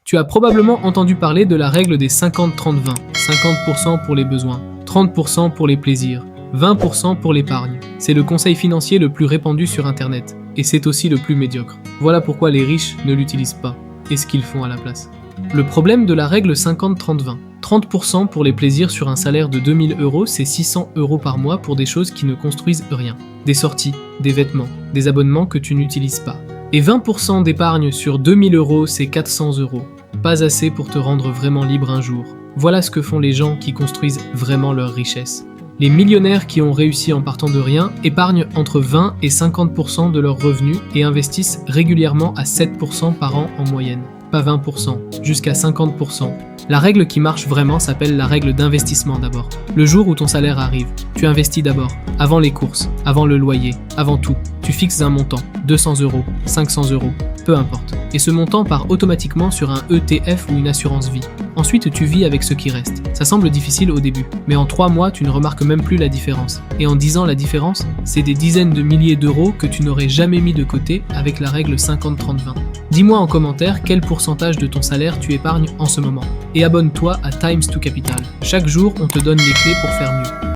Tu as probablement entendu parler de la règle des 50-30-20. 50% pour les besoins, 30% pour les plaisirs, 20% pour l'épargne. C'est le conseil financier le plus répandu sur Internet. Et c'est aussi le plus médiocre. Voilà pourquoi les riches ne l'utilisent pas. Et ce qu'ils font à la place. Le problème de la règle 50-30-20. 30% pour les plaisirs sur un salaire de 2000 €, c'est 600 € par mois pour des choses qui ne construisent rien. Des sorties, des vêtements, des abonnements que tu n'utilises pas. Et 20% d'épargne sur 2000 €, c'est 400 €. Pas assez pour te rendre vraiment libre un jour. Voilà ce que font les gens qui construisent vraiment leur richesse. Les millionnaires qui ont réussi en partant de rien épargnent entre 20 et 50% de leurs revenus et investissent régulièrement à 7% par an en moyenne. Pas 20%, jusqu'à 50%. La règle qui marche vraiment s'appelle la règle d'investissement d'abord. Le jour où ton salaire arrive, tu investis d'abord, avant les courses, avant le loyer, avant tout. Tu fixes un montant, 200 €, 500 €, peu importe. Et ce montant part automatiquement sur un ETF ou une assurance vie. Ensuite, tu vis avec ce qui reste. Ça semble difficile au début, mais en 3 mois, tu ne remarques même plus la différence. Et en 10 ans, la différence, c'est des dizaines de milliers d'euros que tu n'aurais jamais mis de côté avec la règle 50-30-20. Dis-moi en commentaire quel pourcentage de ton salaire tu épargnes en ce moment. Et abonne-toi à Times to Capital. Chaque jour, on te donne les clés pour faire mieux.